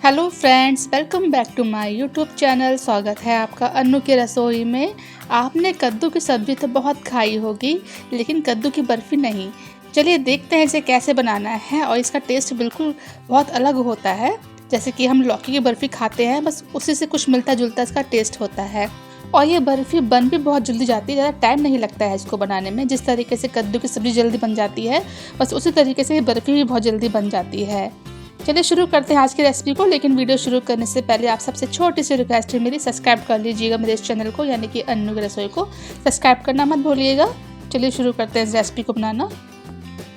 Hello friends, welcome back to my YouTube channel. स्वागत है आपका अन्नू की रसोई में। आपने कद्दू की सब्ज़ी तो बहुत खाई होगी, लेकिन कद्दू की बर्फ़ी नहीं। चलिए देखते हैं इसे कैसे बनाना है। और इसका टेस्ट बिल्कुल बहुत अलग होता है। जैसे कि हम लौकी की बर्फ़ी खाते हैं, बस उसी से कुछ मिलता जुलता इसका टेस्ट होता है। और ये बर्फ़ी बन भी बहुत जल्दी जाती है, ज़्यादा टाइम नहीं लगता है इसको बनाने में। जिस तरीके से कद्दू की सब्ज़ी जल्दी बन जाती है, बस उसी तरीके से ये बर्फ़ी भी बहुत जल्दी बन जाती है। चलिए शुरू करते हैं आज की रेसिपी को। लेकिन वीडियो शुरू करने से पहले आप सबसे छोटी सी रिक्वेस्ट है मेरी, सब्सक्राइब कर लीजिएगा मेरे इस चैनल को, यानी कि अन्नू की रसोई को सब्सक्राइब करना मत भूलिएगा। चलिए शुरू करते हैं इस रेसिपी को बनाना।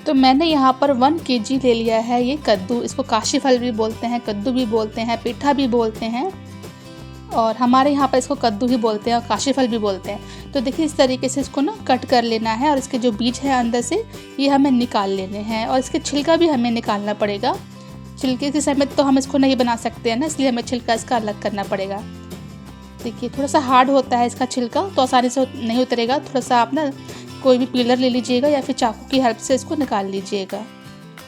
तो मैंने यहाँ पर 1 kg ले लिया है ये कद्दू। इसको काशी फल भी बोलते हैं, कद्दू भी बोलते हैं, पेठा भी बोलते हैं, और हमारे यहाँ पर इसको कद्दू ही बोलते हैं और काशी फल भी बोलते हैं। तो देखिए इस तरीके से इसको ना कट कर लेना है, और इसके जो बीज है अंदर से ये हमें निकाल लेने हैं, और इसके छिलका भी हमें निकालना पड़ेगा। छिलके के समेत तो हम इसको नहीं बना सकते हैं ना, इसलिए हमें छिलका इसका अलग करना पड़ेगा। देखिए थोड़ा सा हार्ड होता है इसका छिलका, तो आसानी से नहीं उतरेगा। थोड़ा सा आप ना कोई भी पीलर ले लीजिएगा या फिर चाकू की हेल्प से इसको निकाल लीजिएगा,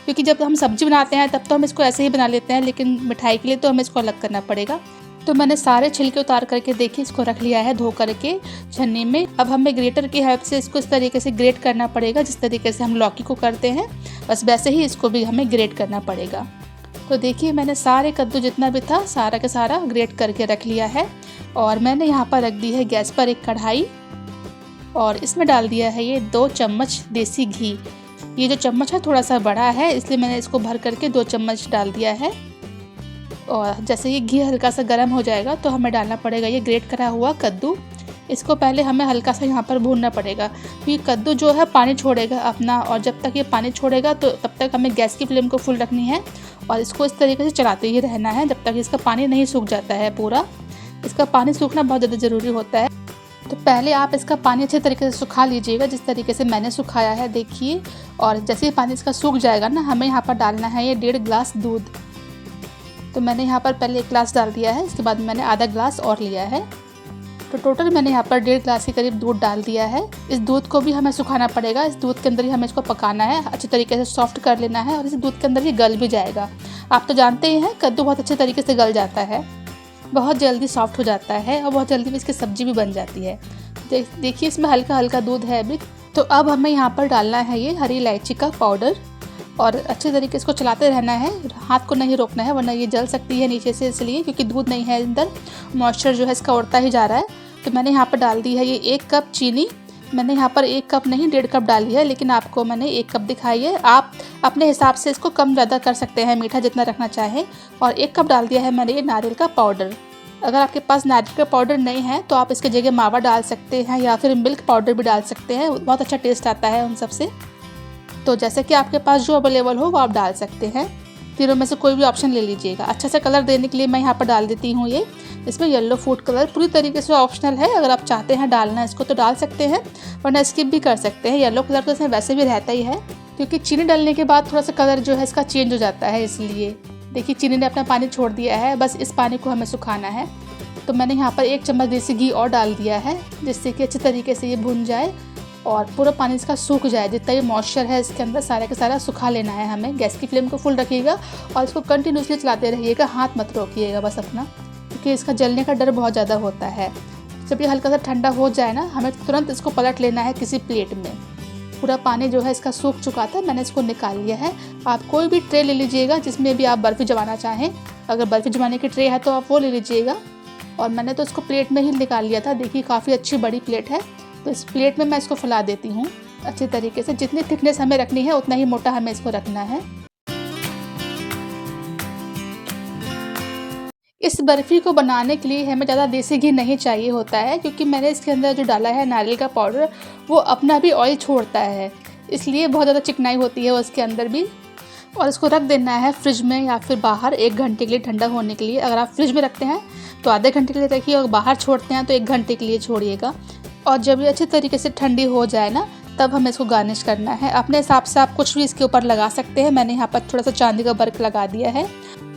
क्योंकि जब हम सब्जी बनाते हैं तब तो हम इसको ऐसे ही बना लेते हैं, लेकिन मिठाई के लिए तो हमें इसको अलग करना पड़ेगा। तो मैंने सारे छिलके उतार करके देखिए इसको रख लिया है धो करके छन्नी में। अब हमें ग्रेटर की हेल्प से इसको इस तरीके से ग्रेट करना पड़ेगा, जिस तरीके से हम लौकी को करते हैं, बस वैसे ही इसको भी हमें ग्रेट करना पड़ेगा। तो देखिए मैंने सारे कद्दू जितना भी था सारा का सारा ग्रेट करके रख लिया है। और मैंने यहाँ पर रख दी है गैस पर एक कढ़ाई, और इसमें डाल दिया है ये 2 चम्मच देसी घी। ये जो चम्मच है थोड़ा सा बड़ा है, इसलिए मैंने इसको भर करके 2 चम्मच डाल दिया है। और जैसे ये घी हल्का सा गर्म हो जाएगा तो हमें डालना पड़ेगा ये ग्रेट करा हुआ कद्दू। इसको पहले हमें हल्का सा यहाँ पर भूनना पड़ेगा, क्योंकि कद्दू जो है पानी छोड़ेगा अपना, और जब तक ये पानी छोड़ेगा तो तब तक हमें गैस की फ्लेम को फुल रखनी है, और इसको इस तरीके से चलाते ही रहना है जब तक इसका पानी नहीं सूख जाता है पूरा। इसका पानी सूखना बहुत ज़्यादा ज़रूरी होता है। तो पहले आप इसका पानी अच्छे तरीके से सुखा लीजिएगा, जिस तरीके से मैंने सुखाया है देखिए। और जैसे ही पानी इसका सूख जाएगा ना, हमें यहाँ पर डालना है ये 1.5 गिलास दूध। तो मैंने यहाँ पर पहले 1 गिलास डाल दिया है, इसके बाद मैंने आधा गिलास और लिया है। तो टोटल मैंने यहाँ पर 1.5 गिलास के करीब दूध डाल दिया है। इस दूध को भी हमें सुखाना पड़ेगा, इस दूध के अंदर ही हमें इसको पकाना है, अच्छे तरीके से सॉफ्ट कर लेना है, और इस दूध के अंदर ही गल भी जाएगा। आप तो जानते ही हैं कद्दू बहुत अच्छे तरीके से गल जाता है, बहुत जल्दी सॉफ्ट हो जाता है, और बहुत जल्दी इसकी सब्जी भी बन जाती है। देखिए इसमें हल्का हल्का दूध है अभी। तो अब हमें यहाँ पर डालना है ये हरी इलायची का पाउडर, और अच्छे तरीके से इसको चलाते रहना है, हाथ को नहीं रोकना है, वरना ये जल सकती है नीचे से, इसलिए क्योंकि दूध नहीं है अंदर, मॉइस्चर जो है इसका उड़ता ही जा रहा है। तो मैंने यहाँ पर डाल दी है ये 1 कप चीनी। मैंने यहाँ पर 1 कप नहीं 1.5 कप डाली है, लेकिन आपको मैंने 1 कप दिखाई है। आप अपने हिसाब से इसको कम ज़्यादा कर सकते हैं, मीठा जितना रखना चाहें। और 1 कप डाल दिया है मैंने ये नारियल का पाउडर। अगर आपके पास नारियल का पाउडर नहीं है तो आप इसके जगह मावा डाल सकते हैं, या फिर मिल्क पाउडर भी डाल सकते हैं, बहुत अच्छा टेस्ट आता है उन सबसे। तो जैसे कि आपके पास जो अवेलेबल हो वो आप डाल सकते हैं, तीनों में से कोई भी ऑप्शन ले लीजिएगा। अच्छा सा कलर देने के लिए मैं यहाँ पर डाल देती हूँ ये, इसमें येलो फूड कलर पूरी तरीके से ऑप्शनल है। अगर आप चाहते हैं डालना इसको तो डाल सकते हैं, वरना स्किप भी कर सकते हैं। येलो कलर तो इसमें वैसे भी रहता ही है, क्योंकि चीनी डालने के बाद थोड़ा सा कलर जो है इसका चेंज हो जाता है, इसलिए। देखिए चीनी ने अपना पानी छोड़ दिया है, बस इस पानी को हमें सुखाना है। तो मैंने यहाँ पर 1 चम्मच देसी घी और डाल दिया है, जिससे कि अच्छे तरीके से ये भुन जाए और पूरा पानी इसका सूख जाए। जितना ये मॉइस्चर है इसके अंदर सारा का सारा सुखा लेना है हमें। गैस की फ्लेम को फुल रखिएगा और इसको कंटिन्यूसली चलाते रहिएगा, हाथ मत रोकिएगा बस अपना, क्योंकि इसका जलने का डर बहुत ज़्यादा होता है। जब ये हल्का सा ठंडा हो जाए ना, हमें तुरंत इसको पलट लेना है किसी प्लेट में। पूरा पानी जो है इसका सूख चुका था, मैंने इसको निकाल लिया है। आप कोई भी ट्रे ले लीजिएगा जिसमें भी आप बर्फ़ी जमाना चाहें। अगर बर्फ़ी जमाने की ट्रे है तो आप वो ले लीजिएगा, और मैंने तो इसको प्लेट में ही निकाल लिया था। देखिए काफ़ी अच्छी बड़ी प्लेट है, तो इस प्लेट में मैं इसको फैला देती हूँ अच्छे तरीके से। जितनी थिकनेस हमें रखनी है उतना ही मोटा हमें इसको रखना है। इस बर्फ़ी को बनाने के लिए हमें ज़्यादा देसी घी नहीं चाहिए होता है, क्योंकि मैंने इसके अंदर जो डाला है नारियल का पाउडर वो अपना भी ऑयल छोड़ता है, इसलिए बहुत ज़्यादा चिकनाई होती है उसके अंदर भी। और इसको रख देना है फ्रिज में या फिर बाहर 1 घंटे के लिए ठंडा होने के लिए। अगर आप फ्रिज में रखते हैं तो आधे घंटे के लिए रखिए, और बाहर छोड़ते हैं तो 1 घंटे के लिए छोड़िएगा। और जब ये अच्छे तरीके से ठंडी हो जाए ना, तब हमें इसको गार्निश करना है। अपने हिसाब से आप कुछ भी इसके ऊपर लगा सकते हैं। मैंने यहाँ पर थोड़ा सा चांदी का वर्क लगा दिया है।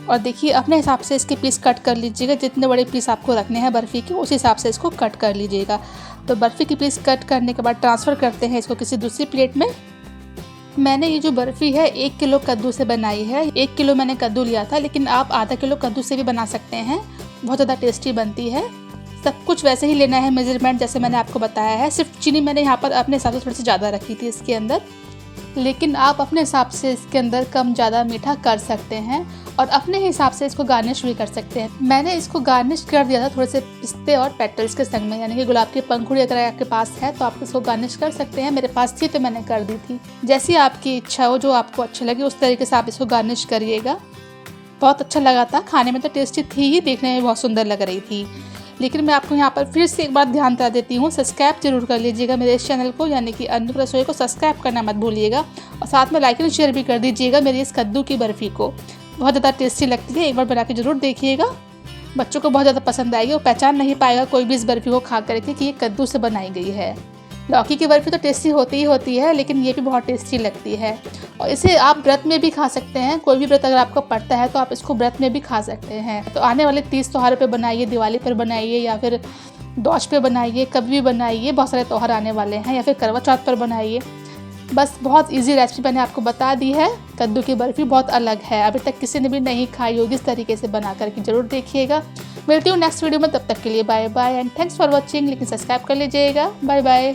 और देखिए अपने हिसाब से इसके पीस कट कर लीजिएगा, जितने बड़े पीस आपको रखने हैं बर्फ़ी के उस हिसाब से इसको कट कर लीजिएगा। तो बर्फ़ी की पीस कट करने के बाद ट्रांसफ़र करते हैं इसको किसी दूसरी प्लेट में। मैंने ये जो बर्फ़ी है 1 किलो कद्दू से बनाई है। 1 किलो मैंने कद्दू लिया था, लेकिन आप आधा किलो कद्दू से भी बना सकते हैं। बहुत ज़्यादा टेस्टी बनती है। सब कुछ वैसे ही लेना है मेजरमेंट जैसे मैंने आपको बताया है। सिर्फ चीनी मैंने यहाँ पर अपने हिसाब से थोड़ी सी ज़्यादा रखी थी इसके अंदर, लेकिन आप अपने हिसाब से इसके अंदर कम ज़्यादा मीठा कर सकते हैं और अपने हिसाब से इसको गार्निश भी कर सकते हैं। मैंने इसको गार्निश कर दिया था थोड़े से पिस्ते और पेटल्स के संग में, यानी कि गुलाब की पंखुड़ी अगर आपके पास है तो आप इसको गार्निश कर सकते हैं। मेरे पास थी तो मैंने कर दी थी। जैसी आपकी इच्छा हो, जो आपको अच्छा लगे उस तरीके से आप इसको गार्निश करिएगा। बहुत अच्छा लगा था, खाने में तो टेस्टी थी ही, देखने में बहुत सुंदर लग रही थी। लेकिन मैं आपको यहाँ पर फिर से एक बार ध्यान करा देती हूँ, सब्सक्राइब जरूर कर लीजिएगा मेरे इस चैनल को, यानी कि अन्नू की रसोई को सब्सक्राइब करना मत भूलिएगा। और साथ में लाइक एंड शेयर भी कर दीजिएगा मेरी इस कद्दू की बर्फ़ी को। बहुत ज़्यादा टेस्टी लगती है, एक बार बना के ज़रूर देखिएगा। बच्चों को बहुत ज़्यादा पसंद आएगी, वो पहचान नहीं पाएगा कोई भी इस बर्फ़ी को खा करके कि ये कद्दू से बनाई गई है। लौकी की बर्फ़ी तो टेस्टी होती ही होती है, लेकिन ये भी बहुत टेस्टी लगती है। और इसे आप व्रत में भी खा सकते हैं। कोई भी व्रत अगर आपको पड़ता है तो आप इसको व्रत में भी खा सकते हैं। तो आने वाले 30 त्योहारों पे बनाइए, दिवाली पर बनाइए या फिर दोष पे बनाइए, कभी भी बनाइए। बहुत सारे त्यौहार आने वाले हैं, या फिर करवा चौथ पर बनाइए। बस बहुत इजी रेसिपी मैंने आपको बता दी है। कद्दू की बर्फ़ी बहुत अलग है, अभी तक किसी ने भी नहीं खाई होगी। इस तरीके से बना करके ज़रूर देखिएगा। मिलती हूँ नेक्स्ट वीडियो में, तब तक के लिए bye bye and thanks for watching. लेकिन सब्सक्राइब कर लीजिएगा। Bye bye.